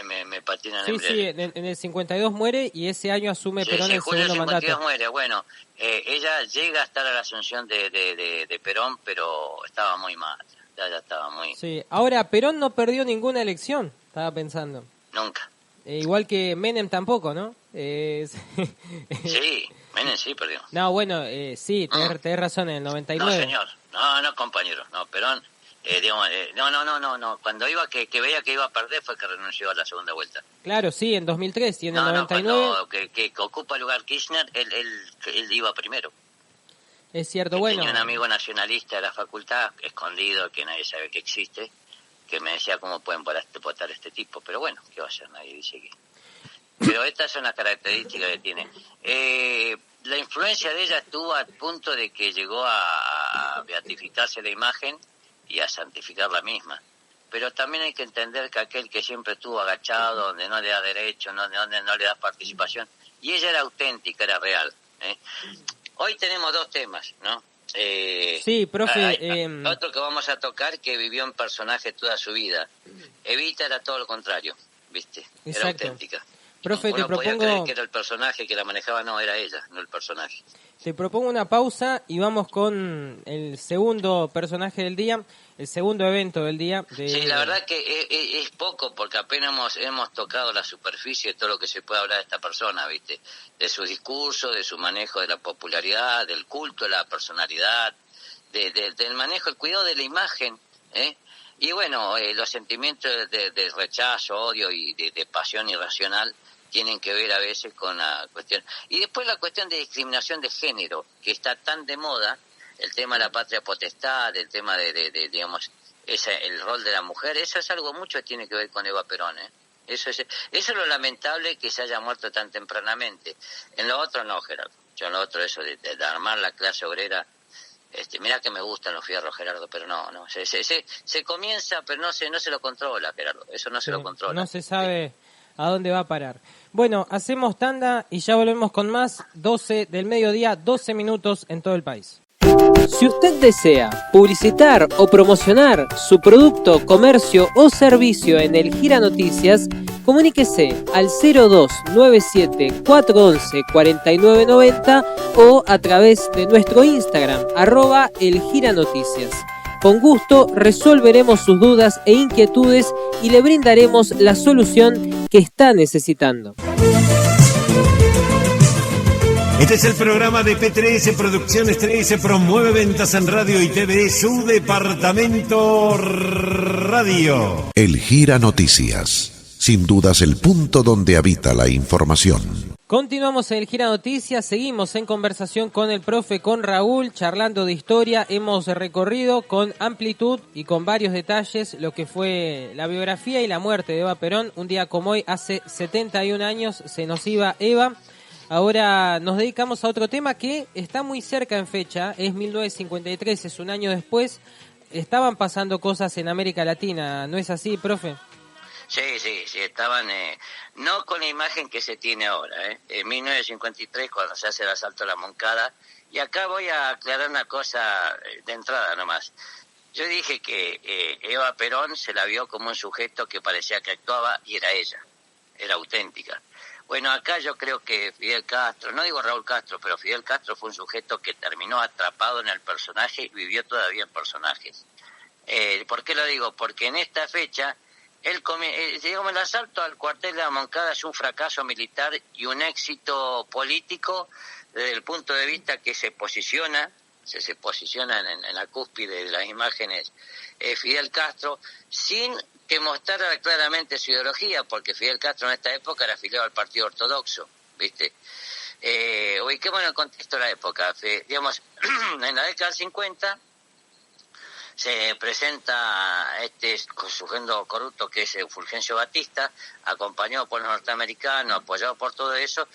Me patina el Sí, en el 52 muere, y ese año asume Perón el segundo mandato. 52 muere. Bueno, ella llega a estar a la asunción de Perón, pero estaba muy mal. Ya estaba muy... Sí, ahora Perón no perdió ninguna elección, estaba pensando. Nunca. Igual que Menem tampoco, ¿no? Sí, Menem sí perdió. No, bueno, sí, tenés razón, en el 99. No, señor. No, compañero. No, Perón, no. Cuando iba, que veía que iba a perder, fue que renunció a la segunda vuelta. Claro, sí, en 2003 y en el 99... Cuando que ocupa el lugar Kirchner, él iba primero. Es cierto, bueno. Tenía un amigo nacionalista de la facultad, escondido, que nadie sabe que existe, que me decía cómo pueden votar este tipo, pero bueno, ¿qué va a hacer? Nadie dice que... Pero estas son las características que tiene. La influencia de ella estuvo al punto de que llegó a beatificarse la imagen y a santificar la misma. Pero también hay que entender que aquel que siempre estuvo agachado, donde no le da derecho, donde no le da participación, y ella era auténtica, era real. Hoy tenemos dos temas, ¿no? Sí, profe. Otro que vamos a tocar, que vivió en personaje toda su vida. Evita era todo lo contrario, ¿viste? Exacto. Era auténtica. Profe, Uno te podía propongo... creer que era el personaje que la manejaba, no, era ella, no el personaje. Te propongo una pausa y vamos con el segundo personaje del día, el segundo evento del día. Sí, la verdad que es poco, porque apenas hemos tocado la superficie de todo lo que se puede hablar de esta persona, ¿viste? De su discurso, de su manejo de la popularidad, del culto a la personalidad, del manejo, el cuidado de la imagen, Y bueno, los sentimientos de rechazo, odio y de pasión irracional tienen que ver a veces con la cuestión. Y después la cuestión de discriminación de género, que está tan de moda, el tema de la patria potestad, el tema de digamos, el rol de la mujer, eso es algo mucho que tiene que ver con Eva Perón, Eso es lo lamentable, que se haya muerto tan tempranamente. En lo otro no, Gerardo. Yo en lo otro, eso de armar la clase obrera, Mirá que me gustan los fierros, Gerardo, pero no, se comienza, pero no se lo controla, Gerardo, eso no se lo controla. No se sabe a dónde va a parar. Bueno, hacemos tanda y ya volvemos con más. 12 del mediodía, 12 minutos en todo el país. Si usted desea publicitar o promocionar su producto, comercio o servicio en el Gira Noticias, comuníquese al 0297 411 4990 o a través de nuestro Instagram, @elgiranoticias. Con gusto resolveremos sus dudas e inquietudes y le brindaremos la solución que está necesitando. Este es el programa de P3 Producciones 3, promueve ventas en radio y TV, su departamento radio. El Gira Noticias, sin dudas el punto donde habita la información. Continuamos en el Gira Noticias, seguimos en conversación con el profe, con Raúl, charlando de historia. Hemos recorrido con amplitud y con varios detalles lo que fue la biografía y la muerte de Eva Perón. Un día como hoy, hace 71 años, se nos iba Eva. Ahora nos dedicamos a otro tema que está muy cerca en fecha, es 1953, es un año después. Estaban pasando cosas en América Latina, ¿no es así, profe? Sí, estaban, no con la imagen que se tiene ahora, en 1953 cuando se hace el asalto a la Moncada, y acá voy a aclarar una cosa de entrada nomás. Yo dije que Eva Perón se la vio como un sujeto que parecía que actuaba y era ella, era auténtica. Bueno, acá yo creo que Fidel Castro, no digo Raúl Castro, pero Fidel Castro fue un sujeto que terminó atrapado en el personaje y vivió todavía en personajes. ¿Por qué lo digo? Porque en esta fecha, digamos, el asalto al cuartel de la Moncada es un fracaso militar y un éxito político desde el punto de vista que se posiciona en la cúspide de las imágenes Fidel Castro, sin que mostrara claramente su ideología, porque Fidel Castro en esta época era afiliado al Partido Ortodoxo, ¿viste? Ubiquémonos en el contexto de la época. Digamos, en la década del 50 se presenta este sujeto corrupto que es Fulgencio Batista, acompañado por los norteamericanos, apoyado por todo eso,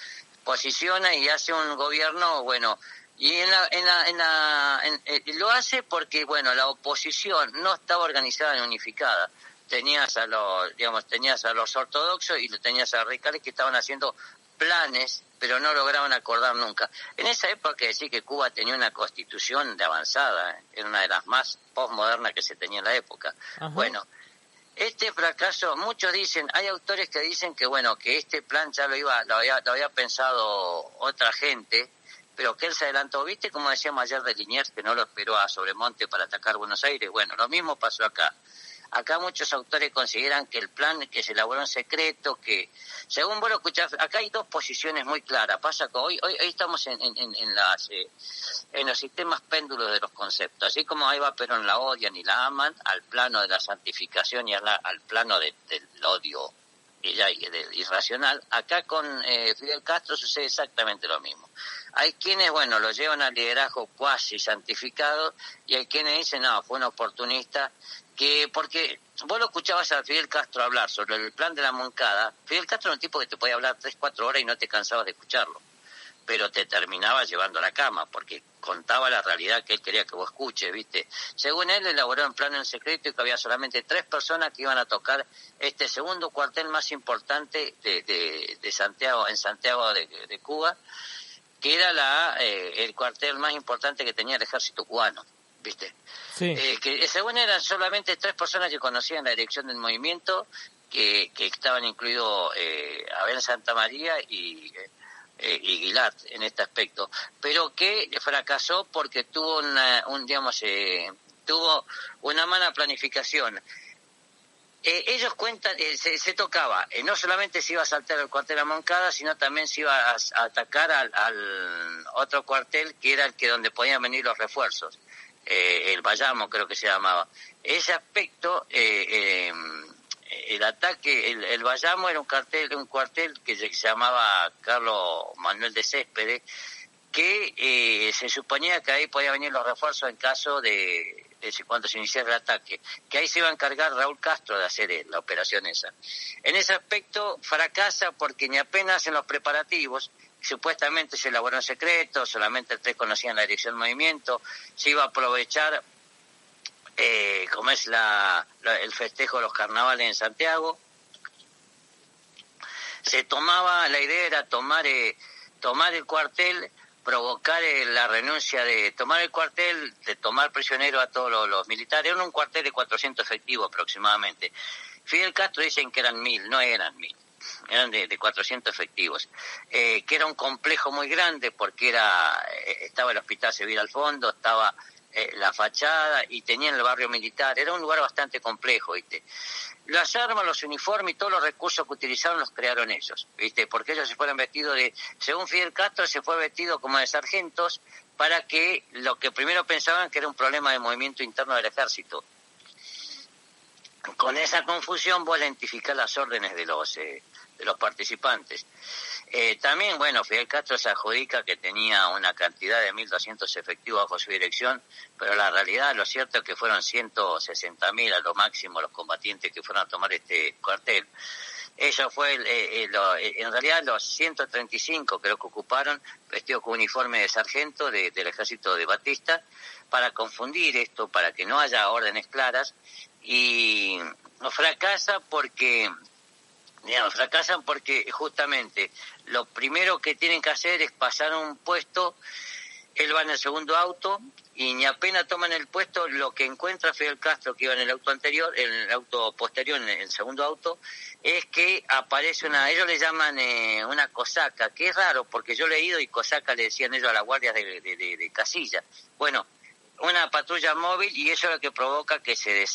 posiciona y hace un gobierno, bueno, y lo hace porque, bueno, la oposición no estaba organizada ni unificada. Tenías a los ortodoxos y tenías a los radicales que estaban haciendo planes, pero no lograban acordar nunca. En esa época hay que decir que Cuba tenía una constitución de avanzada, era una de las más postmodernas que se tenía en la época. Ajá. Bueno, este fracaso, muchos dicen, hay autores que dicen que bueno, que este plan ya lo había pensado otra gente, pero que él se adelantó. ¿Viste como decíamos ayer de Liniers, que no lo esperó a Sobremonte para atacar Buenos Aires? Bueno, lo mismo pasó acá. Acá muchos autores consideran que el plan que se elaboró en secreto, que según vos lo escuchás, acá hay dos posiciones muy claras. Pasa que hoy estamos en los sistemas péndulos de los conceptos. Así como a Eva Perón la odian y la aman, al plano de la santificación y al plano del odio irracional, acá con Fidel Castro sucede exactamente lo mismo. Hay quienes, bueno, lo llevan al liderazgo cuasi santificado y hay quienes dicen, no, fue un oportunista. Porque vos lo escuchabas a Fidel Castro hablar sobre el plan de la Moncada. Fidel Castro era un tipo que te podía hablar 3-4 horas y no te cansabas de escucharlo, pero te terminaba llevando a la cama porque contaba la realidad que él quería que vos escuches, ¿viste? Según él, elaboró un plan en secreto y que había solamente 3 personas que iban a tocar este segundo cuartel más importante de Santiago, en Santiago de Cuba, que era el cuartel más importante que tenía el ejército cubano, ¿viste? Sí. Que según eran solamente 3 personas que conocían la dirección del movimiento, que estaban incluidos Abel Santamaría y Guilat en este aspecto, pero que fracasó porque tuvo tuvo una mala planificación. Ellos cuentan, se tocaba, no solamente se iba a saltar el cuartel a Moncada, sino también se iba a atacar al otro cuartel que era el que donde podían venir los refuerzos. El Bayamo creo que se llamaba. Ese aspecto, el ataque, el Bayamo era un cuartel que se llamaba Carlos Manuel de Céspedes, que se suponía que ahí podían venir los refuerzos en caso de cuando se iniciara el ataque, que ahí se iba a encargar Raúl Castro de hacer la operación esa. En ese aspecto fracasa porque ni apenas en los preparativos, supuestamente se elaboró en secreto, solamente 3 conocían la dirección del movimiento, se iba a aprovechar como es el festejo de los carnavales en Santiago. La idea era tomar el cuartel, provocar la renuncia de tomar el cuartel, de tomar prisionero a todos los militares. Era un cuartel de 400 efectivos aproximadamente. Fidel Castro dicen que eran 1000, no eran 1000. Eran de 400 efectivos, que era un complejo muy grande porque estaba el Hospital Civil al fondo, estaba la fachada y tenían el barrio militar. Era un lugar bastante complejo, ¿viste? Las armas, los uniformes y todos los recursos que utilizaron los crearon ellos, ¿viste? Porque ellos se fueron vestidos según Fidel Castro, se fue vestido como de sargentos para que lo que primero pensaban que era un problema de movimiento interno del ejército. Con esa confusión vos identificás las órdenes de los participantes. También, bueno, Fidel Castro se adjudica que tenía una cantidad de 1.200 efectivos bajo su dirección, pero la realidad, lo cierto es que fueron 160.000 a lo máximo los combatientes que fueron a tomar este cuartel. Eso fue, en realidad los 135 creo que ocuparon, vestidos con uniforme de sargento del ejército de Batista, para confundir esto, para que no haya órdenes claras, y fracasan porque justamente lo primero que tienen que hacer es pasar un puesto. Él va en el segundo auto y ni apenas toman el puesto, lo que encuentra Fidel Castro, que iba en el auto anterior, en el auto posterior, en el segundo auto, es que aparece ellos le llaman una cosaca, que es raro porque yo he leído y cosaca le decían ellos a las guardias de casilla. Bueno, una patrulla móvil, y eso es lo que provoca que se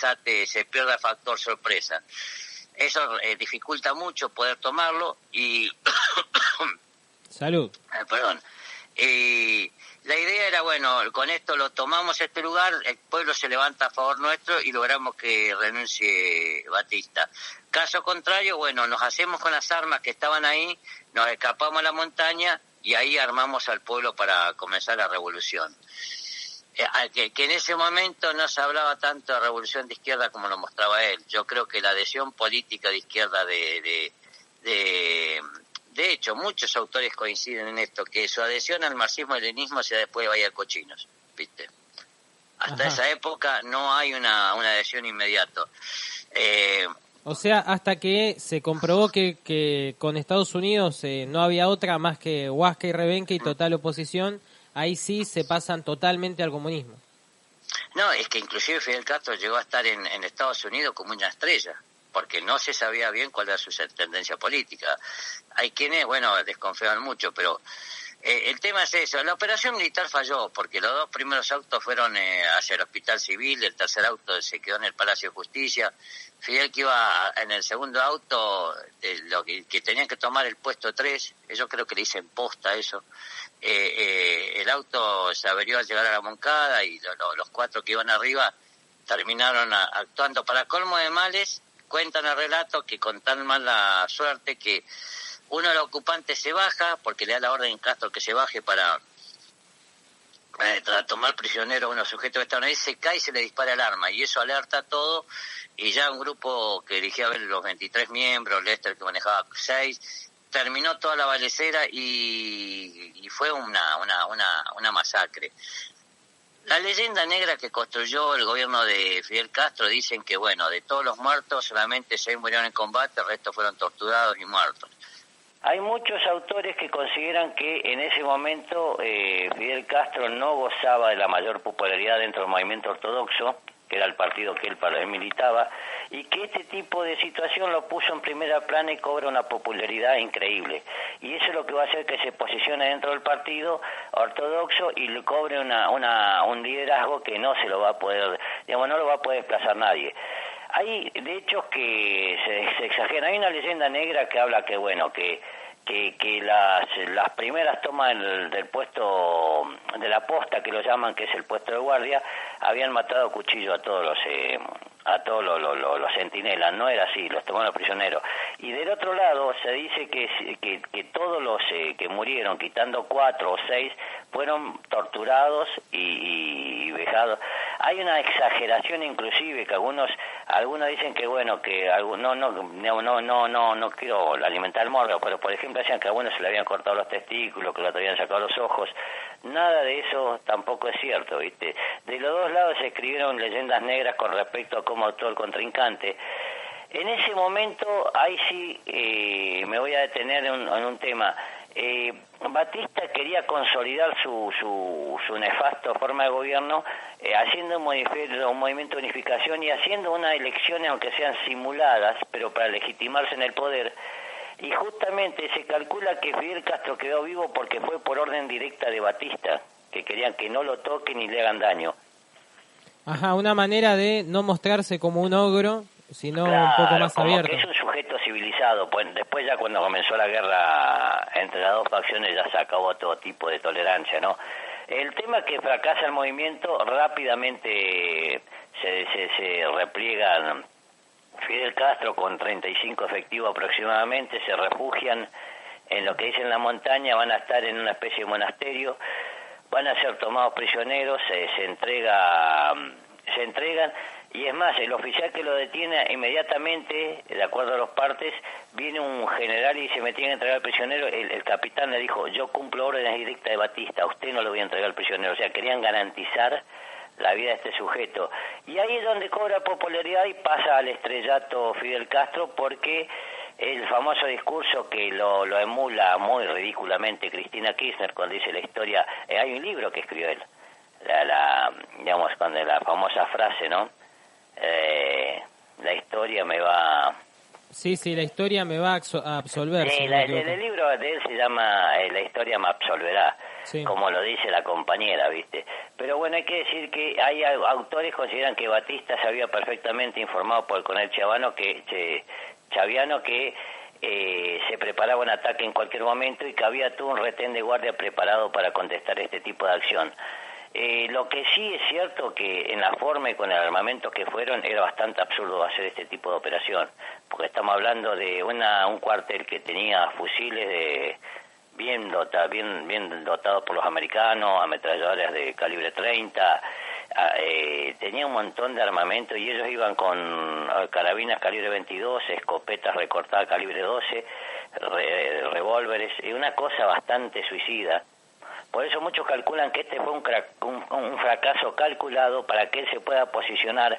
pierda el factor sorpresa. Eso dificulta mucho poder tomarlo y... Salud. Perdón. La idea era, bueno, con esto lo tomamos este lugar, el pueblo se levanta a favor nuestro y logramos que renuncie Batista. Caso contrario, bueno, nos hacemos con las armas que estaban ahí, nos escapamos a la montaña y ahí armamos al pueblo para comenzar la revolución. Que en ese momento no se hablaba tanto de revolución de izquierda como lo mostraba él. Yo creo que la adhesión política de izquierda de hecho, muchos autores coinciden en esto, que su adhesión al marxismo-leninismo se da después de Bahía de Cochinos, ¿viste? Hasta esa época no hay una adhesión inmediata. O sea, hasta que se comprobó que con Estados Unidos no había otra más que Huasca y Rebenque y total oposición, ahí sí se pasan totalmente al comunismo. No, es que inclusive Fidel Castro llegó a estar en Estados Unidos como una estrella, porque no se sabía bien cuál era su tendencia política. Hay quienes, bueno, desconfían mucho, pero el tema es eso. La operación militar falló, porque los 2 primeros autos fueron hacia el Hospital Civil, el tercer auto se quedó en el Palacio de Justicia. Fidel, que iba en el segundo auto, que tenían que tomar el puesto 3, yo creo que le dicen posta eso. El auto se averió al llegar a la Moncada y los 4 que iban arriba terminaron actuando. Para colmo de males, cuentan el relato que con tan mala suerte que uno de los ocupantes se baja, porque le da la orden a Castro que se baje para tomar prisionero a unos sujetos que estaban ahí, se cae y se le dispara el arma, y eso alerta a todo, y ya un grupo que dirigía a ver los 23 miembros, Lester que manejaba 6, terminó toda la balacera y fue una masacre. La leyenda negra que construyó el gobierno de Fidel Castro dicen que, bueno, de todos los muertos solamente 6 murieron en combate, el resto fueron torturados y muertos. Hay muchos autores que consideran que en ese momento Fidel Castro no gozaba de la mayor popularidad dentro del movimiento ortodoxo, que era el partido que él militaba, y que este tipo de situación lo puso en primera plana y cobra una popularidad increíble. Y eso es lo que va a hacer que se posicione dentro del partido ortodoxo y le cobre un liderazgo que no se lo va a poder, no lo va a poder desplazar nadie. Hay de hechos que se exageran. Hay una leyenda negra que habla que, bueno, que las primeras tomas del puesto de la posta, que lo llaman, que es el puesto de guardia, habían matado a cuchillo a todos los centinelas. No era así, los tomaron prisioneros. Y del otro lado se dice que todos los que murieron, quitando 4 o 6, fueron torturados y vejados. hay una exageración inclusive, que algunos dicen que bueno, que no quiero alimentar el morbo, pero por ejemplo decían que a algunos se le habían cortado los testículos, que le habían sacado los ojos. Nada de eso tampoco es cierto, ¿viste? De los dos lados se escribieron leyendas negras con respecto a cómo actuó el contrincante. En ese momento, ahí sí me voy a detener en un tema. Batista quería consolidar su nefasto forma de gobierno haciendo un movimiento de unificación y haciendo unas elecciones, aunque sean simuladas, pero para legitimarse en el poder. Y justamente se calcula que Fidel Castro quedó vivo porque fue por orden directa de Batista, que querían que no lo toquen ni le hagan daño. Ajá, una manera de no mostrarse como un ogro, sino claro, un poco más como abierto. Que es un sujeto civilizado. Pues después ya cuando comenzó la guerra entre las dos facciones ya se acabó todo tipo de tolerancia, ¿no? El tema es que fracasa el movimiento, rápidamente se repliegan. Fidel Castro con 35 efectivos aproximadamente se refugian en lo que dicen la montaña, van a estar en una especie de monasterio, van a ser tomados prisioneros, se entregan, y es más, el oficial que lo detiene inmediatamente, de acuerdo a los partes, viene un general y dice, me tienen que entregar al prisionero. El capitán le dijo, yo cumplo órdenes directas de Batista, a usted no lo voy a entregar al prisionero. O sea, querían garantizar la vida de este sujeto. Y ahí es donde cobra popularidad y pasa al estrellato Fidel Castro, porque el famoso discurso que lo emula muy ridículamente Cristina Kirchner cuando dice la historia, hay un libro que escribió él, digamos, cuando la famosa frase, ¿no? La historia me va... Sí, la historia me va a absolver. Sí, el libro de él se llama La historia me absolverá, sí, como lo dice la compañera, ¿viste? Pero bueno, hay que decir que hay autores que consideran que Batista se había perfectamente informado por el coronel Chaviano que se preparaba un ataque en cualquier momento y que había todo un retén de guardia preparado para contestar este tipo de acción. Lo que sí es cierto que en la forma y con el armamento que fueron era bastante absurdo hacer este tipo de operación, porque estamos hablando de un cuartel que tenía fusiles bien dotados por los americanos, ametralladoras de calibre 30, tenía un montón de armamento y ellos iban con carabinas calibre 22, escopetas recortadas calibre 12, revólveres, una cosa bastante suicida. Por eso muchos calculan que este fue un fracaso calculado para que él se pueda posicionar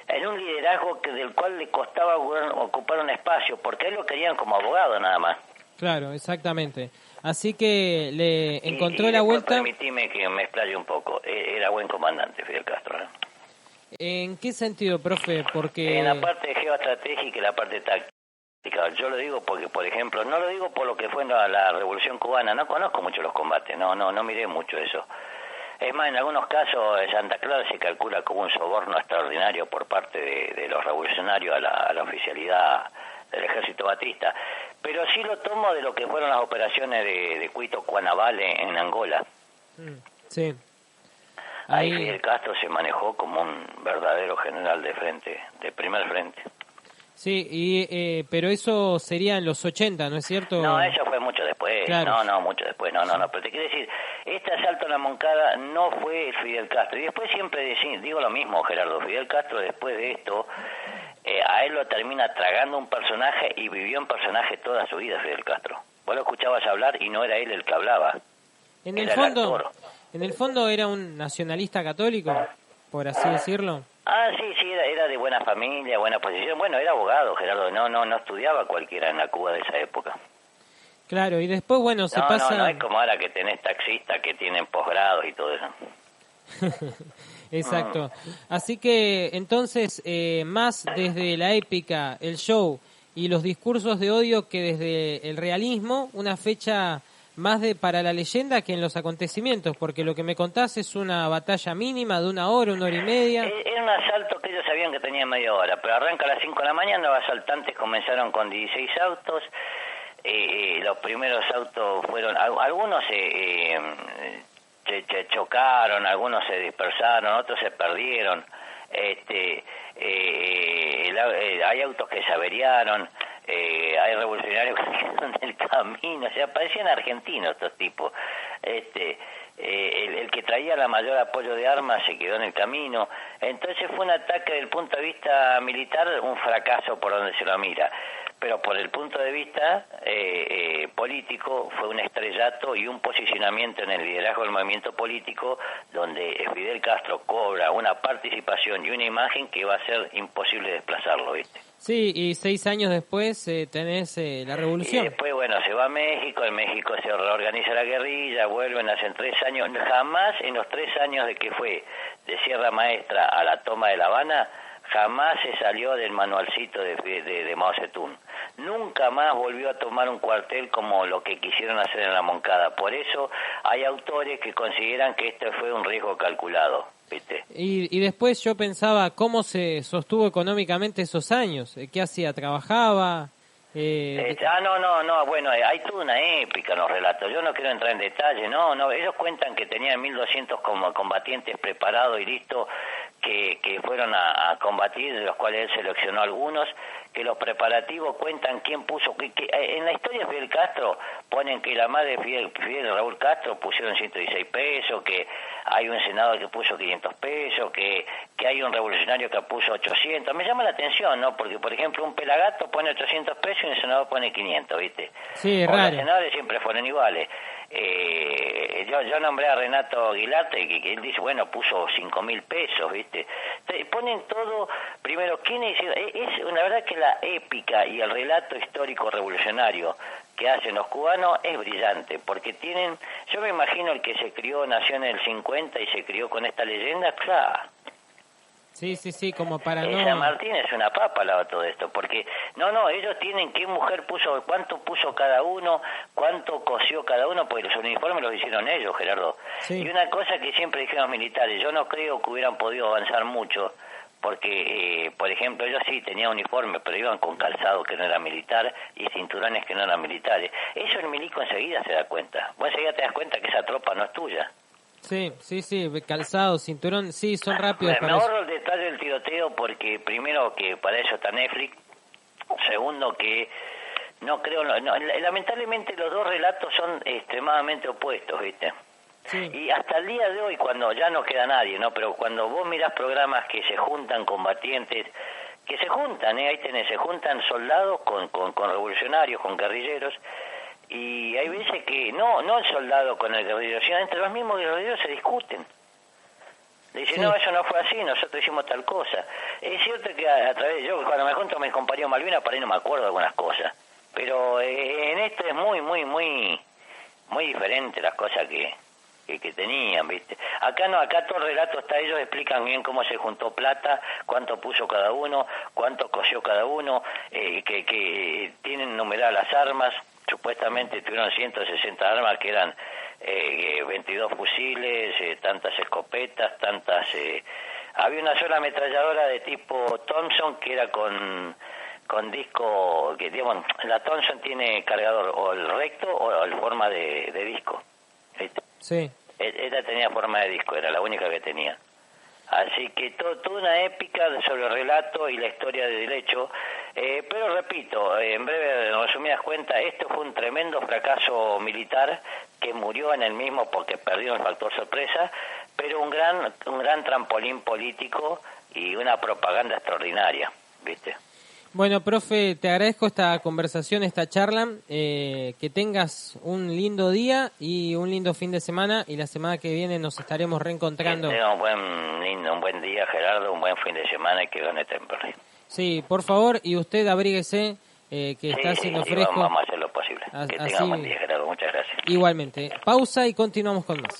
en un liderazgo del cual le costaba ocupar un espacio, porque él lo querían como abogado nada más. Claro, exactamente. Así que le encontró la vuelta. Permitime que me explaye un poco. Era buen comandante Fidel Castro, ¿no? ¿En qué sentido, profe? Porque en la parte geoestratégica y la parte táctica. Yo lo digo porque, por ejemplo, no lo digo por lo que fue la Revolución Cubana, no conozco mucho los combates, no miré mucho eso. Es más, en algunos casos Santa Clara se calcula como un soborno extraordinario por parte de los revolucionarios a la oficialidad del ejército batista, pero sí lo tomo de lo que fueron las operaciones de Cuito Cuanavale en Angola. Sí. Ahí Fidel Castro se manejó como un verdadero general de frente, de primer frente. Sí, pero eso sería en los 80, ¿no es cierto? No, eso fue mucho después. Claro. No, mucho después. No, pero te quiero decir, este asalto a la Moncada no fue Fidel Castro. Y después siempre digo lo mismo, Gerardo. Fidel Castro, después de esto, a él lo termina tragando un personaje y vivió en personaje toda su vida, Fidel Castro. Vos lo escuchabas hablar y no era él el que hablaba. En el fondo era un nacionalista católico, por así decirlo. Sí, era de buena familia, buena posición. Bueno, era abogado, Gerardo, no estudiaba cualquiera en la Cuba de esa época. Claro, y después, bueno, se pasa... No es como ahora que tenés taxistas que tienen posgrados y todo eso. Exacto. Así que, entonces, más desde la épica, el show y los discursos de odio que desde el realismo, una fecha más para la leyenda que en los acontecimientos, porque lo que me contás es una batalla mínima de 1 hora, 1 hora y media. Era un asalto que ellos sabían que tenía media hora, pero arranca a las 5 de la mañana, los asaltantes comenzaron con 16 autos, los primeros autos fueron, algunos se chocaron, algunos se dispersaron, otros se perdieron, hay autos que se averiaron, hay revolucionarios que quedaron en el camino, o sea, parecían argentinos estos tipos. el que traía la mayor apoyo de armas se quedó en el camino. Entonces fue un ataque desde el punto de vista militar, un fracaso por donde se lo mira, pero por el punto de vista político fue un estrellato y un posicionamiento en el liderazgo del movimiento político donde Fidel Castro cobra una participación y una imagen que va a ser imposible desplazarlo, ¿viste? Sí, y 6 años después tenés la revolución. Y después, bueno, se va a México, en México se reorganiza la guerrilla, vuelven, hacen 3 años, jamás en los 3 años de que fue de Sierra Maestra a la toma de La Habana, jamás se salió del manualcito de Mao Zedong. Nunca más volvió a tomar un cuartel como lo que quisieron hacer en la Moncada. Por eso hay autores que consideran que este fue un riesgo calculado, ¿viste? Y después yo pensaba cómo se sostuvo económicamente esos años. ¿Qué hacía? ¿Trabajaba? No, bueno, hay toda una épica en los relatos. Yo no quiero entrar en detalle, no, ellos cuentan que tenían 1.200 como combatientes preparados y listos que fueron a combatir, de los cuales él seleccionó algunos, que los preparativos cuentan quién puso, que en la historia de Fidel Castro ponen que la madre de Fidel y Raúl Castro pusieron 116 pesos, que hay un senador que puso 500 pesos, que hay un revolucionario que puso 800. Me llama la atención, ¿no? Porque, por ejemplo, un pelagato pone 800 pesos y un senador pone 500, ¿viste? Sí, o raro. Los senadores siempre fueron iguales. Yo nombré a Renato Aguilarte, que él dice, bueno, puso 5.000 pesos, ¿viste? Entonces, ponen todo, primero, ¿quiénes hicieron? La verdad que la épica y el relato histórico revolucionario que hacen los cubanos es brillante, porque tienen, yo me imagino el que se crió, nació en el 50 y se crió con esta leyenda, claro. Sí, como para no... San Martín es una papa al lado de todo esto, porque ellos tienen qué mujer puso, cuánto puso cada uno, cuánto cosió cada uno, porque los uniformes los hicieron ellos, Gerardo. Sí. Y una cosa que siempre dijeron los militares, yo no creo que hubieran podido avanzar mucho, porque, por ejemplo, ellos sí tenían uniforme, pero iban con calzado que no era militar y cinturones que no eran militares. Eso el milico enseguida se da cuenta. Vos enseguida te das cuenta que esa tropa no es tuya. Sí, calzado, cinturón, sí, son rápidos. Me ahorro el detalle del tiroteo porque, primero, que para eso está Netflix. Segundo, que no creo... lamentablemente los dos relatos son extremadamente opuestos, ¿viste? Sí. Y hasta el día de hoy, cuando ya no queda nadie, ¿no? Pero cuando vos mirás programas que se juntan combatientes, que se juntan, ahí tenés, se juntan soldados con revolucionarios, con guerrilleros, y hay veces que no el soldado con el guerrillero, sino entre los mismos guerrilleros se discuten. Dicen, sí. No, eso no fue así, nosotros hicimos tal cosa. Es cierto que a través, yo cuando me junto con mis compañeros Malvinas, por ahí no me acuerdo de algunas cosas, pero en esto es muy diferente las cosas que tenían, ¿viste? Acá todo el relato está, ellos explican bien cómo se juntó plata, cuánto puso cada uno, cuánto cosió cada uno, que tienen numeradas las armas, supuestamente tuvieron 160 armas que eran 22 fusiles, tantas escopetas, había una sola ametralladora de tipo Thompson que era con disco, que digamos, la Thompson tiene cargador o el recto o el forma de disco, ¿viste? Sí. Esta tenía forma de disco, era la única que tenía. Así que toda una épica sobre el relato y la historia del hecho. Pero repito, en breve, en resumidas cuentas, esto fue un tremendo fracaso militar que murió en el mismo porque perdió el factor sorpresa, pero un gran trampolín político y una propaganda extraordinaria, ¿viste? Bueno, profe, te agradezco esta conversación, esta charla, que tengas un lindo día y un lindo fin de semana, y la semana que viene nos estaremos reencontrando. Un buen día, Gerardo, un buen fin de semana y que gane Temperley. Sí, por favor, y usted abríguese, que está haciendo fresco. Vamos a hacer lo posible. Que tenga un buen día, Gerardo, muchas gracias. Igualmente. Pausa y continuamos con más.